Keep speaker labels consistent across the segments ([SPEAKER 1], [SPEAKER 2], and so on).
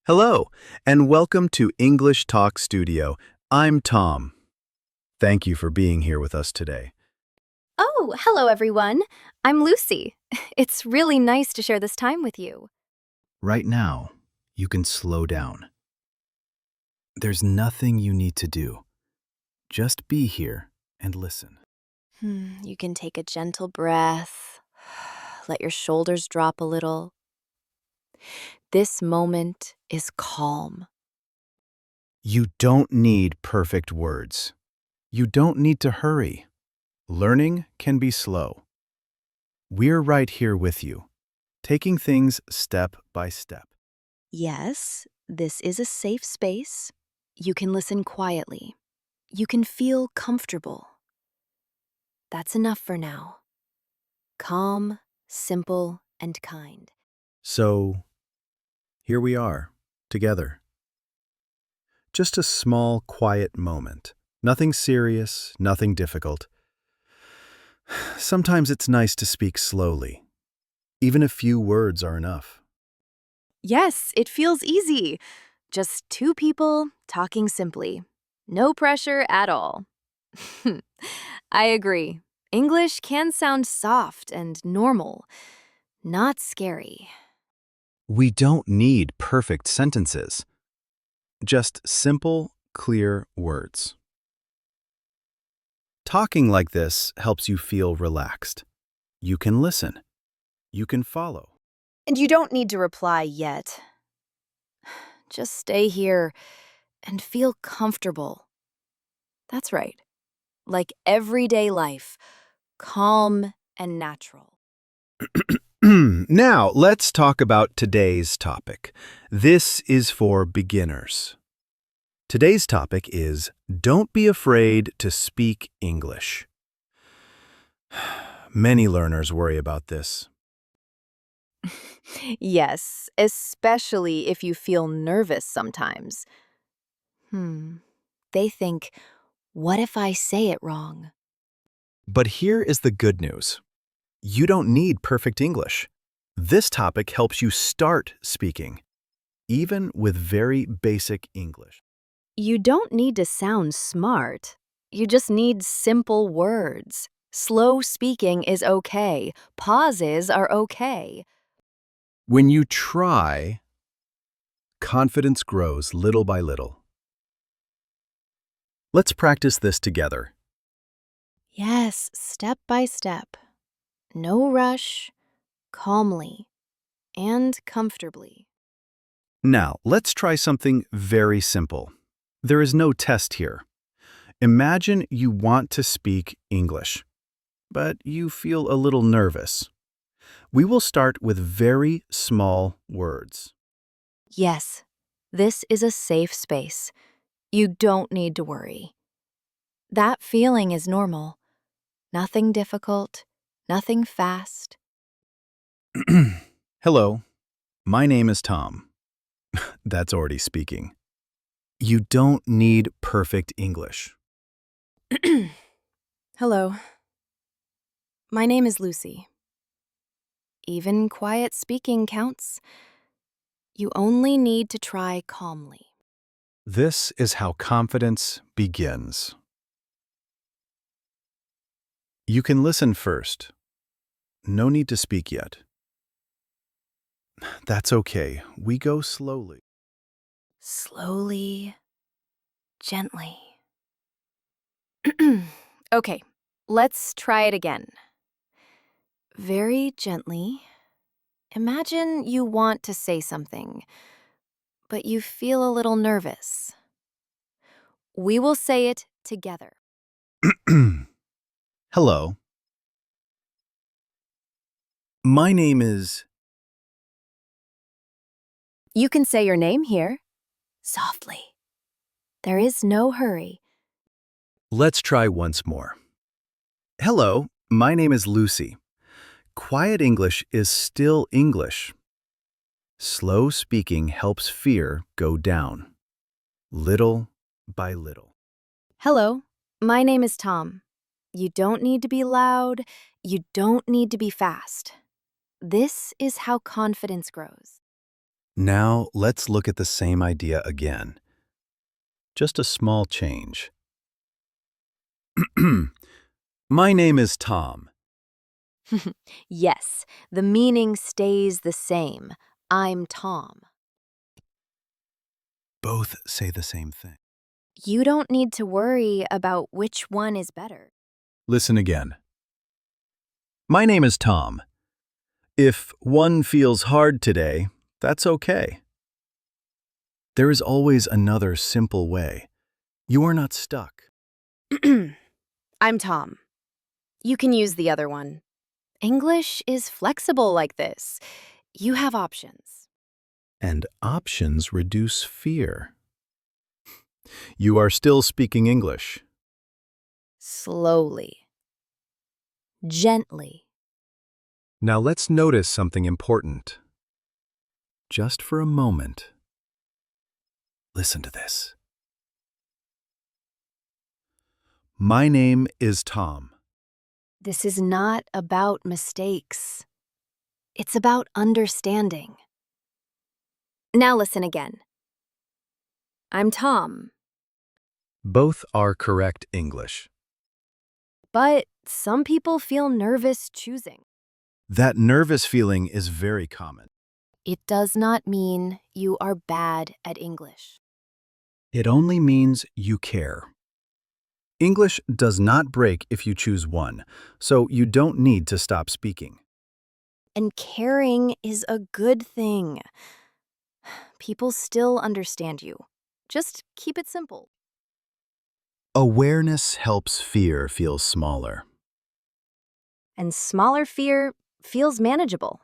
[SPEAKER 1] Hello, and welcome to English Talk Studio. I'm Tom. Thank you for being here with us today.
[SPEAKER 2] Oh, hello everyone. I'm Lucy. It's really nice to share this time with you.
[SPEAKER 1] Right now, you can slow down. There's nothing you need to do. Just be here and listen.
[SPEAKER 2] You can take a gentle breath. Let your shoulders drop a little. This moment is calm.
[SPEAKER 1] You don't need perfect words. You don't need to hurry. Learning can be slow. We're right here with you, taking things step by step.
[SPEAKER 2] Yes, this is a safe space. You can listen quietly. You can feel comfortable. That's enough for now. Calm, simple, and kind.
[SPEAKER 1] So, here we are, together. Just a small, quiet moment. Nothing serious, nothing difficult. Sometimes it's nice to speak slowly. Even a few words are enough.
[SPEAKER 2] Yes, it feels easy. Just two people talking simply. No pressure at all. I agree. English can sound soft and normal, not scary.
[SPEAKER 1] We don't need perfect sentences. Just simple, clear words. Talking like this helps you feel relaxed. You can listen. You can follow.
[SPEAKER 2] And you don't need to reply yet. Just stay here and feel comfortable. That's right. Like everyday life, calm and natural.
[SPEAKER 1] Now, let's talk about today's topic. This is for beginners. Today's topic is Don't be afraid to speak English. Many learners worry about this.
[SPEAKER 2] Yes, especially if you feel nervous sometimes. They think, what if I say it wrong?
[SPEAKER 1] But here is the good news. You don't need perfect English. This topic helps you start speaking, even with very basic English.
[SPEAKER 2] You don't need to sound smart. You just need simple words. Slow speaking is okay. Pauses are okay.
[SPEAKER 1] When you try, confidence grows little by little. Let's practice this together.
[SPEAKER 2] Yes, step by step. No rush, calmly, and comfortably.
[SPEAKER 1] Now, let's try something very simple. There is no test here. Imagine you want to speak English, but you feel a little nervous. We will start with very small words.
[SPEAKER 2] Yes, this is a safe space. You don't need to worry. That feeling is normal. Nothing difficult, nothing fast.
[SPEAKER 1] Hello, my name is Tom. That's already speaking. You don't need perfect English.
[SPEAKER 2] Hello. My name is Lucy. Even quiet speaking counts. You only need to try calmly.
[SPEAKER 1] This is how confidence begins. You can listen first. No need to speak yet. That's okay. We go slowly.
[SPEAKER 2] Slowly, gently. Okay, let's try it again. Very gently. Imagine you want to say something, but you feel a little nervous. We will say it together.
[SPEAKER 1] Hello. My name is...
[SPEAKER 2] You can say your name here, softly. There is no hurry.
[SPEAKER 1] Let's try once more. Hello, my name is Lucy. Quiet English is still English. Slow speaking helps fear go down, little by little.
[SPEAKER 2] Hello, my name is Tom. You don't need to be loud. You don't need to be fast. This is how confidence grows.
[SPEAKER 1] Now, let's look at the same idea again. Just a small change. My name is Tom.
[SPEAKER 2] Yes, the meaning stays the same. I'm Tom.
[SPEAKER 1] Both say the same thing.
[SPEAKER 2] You don't need to worry about which one is better.
[SPEAKER 1] Listen again. My name is Tom. If one feels hard today, that's okay. There is always another simple way. You are not stuck.
[SPEAKER 2] I'm Tom. You can use the other one. English is flexible like this. You have options.
[SPEAKER 1] And options reduce fear. You are still speaking English.
[SPEAKER 2] Slowly. Gently.
[SPEAKER 1] Now let's notice something important. Just for a moment. Listen to this. My name is Tom.
[SPEAKER 2] This is not about mistakes. It's about understanding. Now listen again. I'm Tom,
[SPEAKER 1] Both are correct English.
[SPEAKER 2] but some people feel nervous choosing.
[SPEAKER 1] That nervous feeling is very common.
[SPEAKER 2] It does not mean you are bad at English.
[SPEAKER 1] It only means you care. English does not break if you choose one, so you don't need to stop speaking.
[SPEAKER 2] And caring is a good thing. People still understand you. Just keep it simple.
[SPEAKER 1] Awareness helps fear feel smaller.
[SPEAKER 2] And smaller fear feels manageable.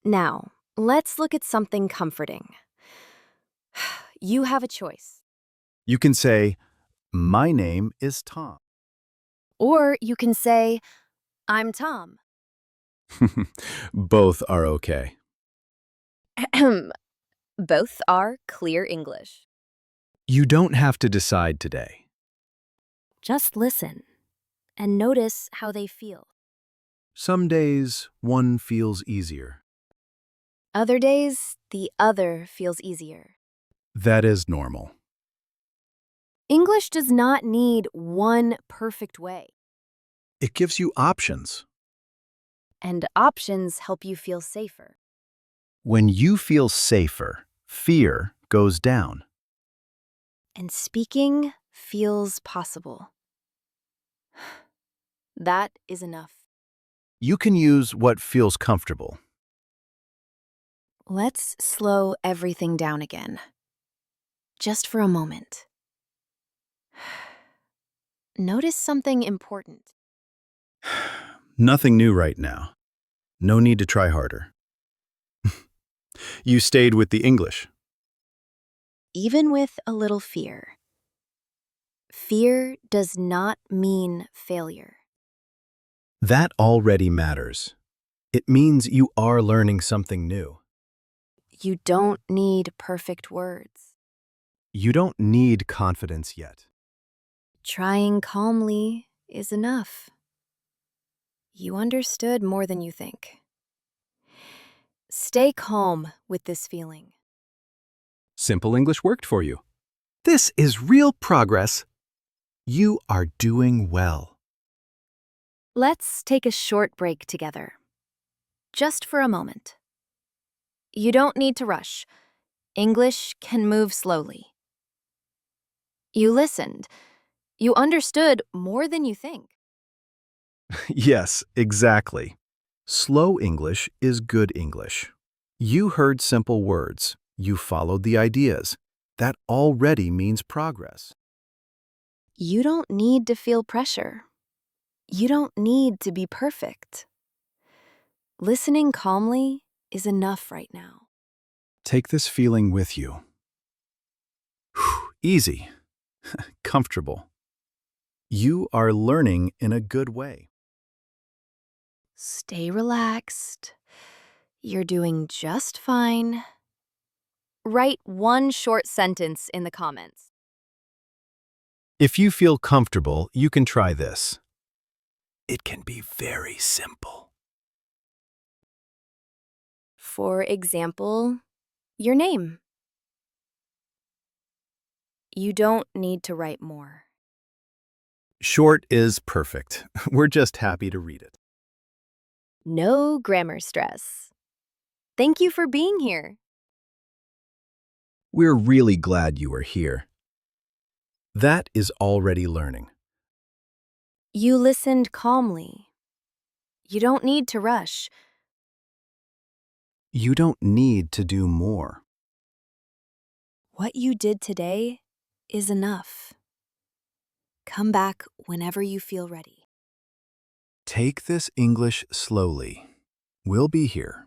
[SPEAKER 2] Now, let's look at something comforting. You have a choice.
[SPEAKER 1] You can say, my name is Tom.
[SPEAKER 2] Or you can say, I'm Tom.
[SPEAKER 1] Both are okay.
[SPEAKER 2] Both are clear English.
[SPEAKER 1] You don't have to decide today.
[SPEAKER 2] Just listen and notice how they feel.
[SPEAKER 1] Some days, one feels easier.
[SPEAKER 2] Other days, the other feels easier.
[SPEAKER 1] That is normal.
[SPEAKER 2] English does not need one perfect way,
[SPEAKER 1] It gives you options.
[SPEAKER 2] and options help you feel safer.
[SPEAKER 1] When you feel safer, fear goes down.
[SPEAKER 2] And speaking feels possible. That is enough.
[SPEAKER 1] You can use what feels comfortable.
[SPEAKER 2] Let's slow everything down again. Just for a moment. Notice something important.
[SPEAKER 1] Nothing new right now. No need to try harder. You stayed with the English.
[SPEAKER 2] Even with a little fear. Fear does not mean failure.
[SPEAKER 1] That already matters. It means you are learning something new.
[SPEAKER 2] You don't need perfect words.
[SPEAKER 1] You don't need confidence yet.
[SPEAKER 2] Trying calmly is enough. You understood more than you think. Stay calm with this feeling.
[SPEAKER 1] Simple English worked for you. This is real progress. You are doing well.
[SPEAKER 2] Let's take a short break together. Just for a moment. You don't need to rush. English can move slowly. You listened. You understood more than you think.
[SPEAKER 1] Yes, exactly. Slow English is good English. You heard simple words. You followed the ideas. That already means progress.
[SPEAKER 2] You don't need to feel pressure. You don't need to be perfect. Listening calmly is enough right now.
[SPEAKER 1] Take this feeling with you. Easy. Comfortable. You are learning in a good way.
[SPEAKER 2] Stay relaxed. You're doing just fine. Write one short sentence in the comments.
[SPEAKER 1] If you feel comfortable, you can try this. It can be very simple.
[SPEAKER 2] For example, Your name. You don't need to write more.
[SPEAKER 1] Short is perfect. We're just happy to read it.
[SPEAKER 2] No grammar stress. Thank you for being here.
[SPEAKER 1] We're really glad you are here. That is already learning.
[SPEAKER 2] You listened calmly. You don't need to rush.
[SPEAKER 1] You don't need to do more.
[SPEAKER 2] What you did today is enough. Come back whenever you feel ready.
[SPEAKER 1] Take this English slowly. We'll be here.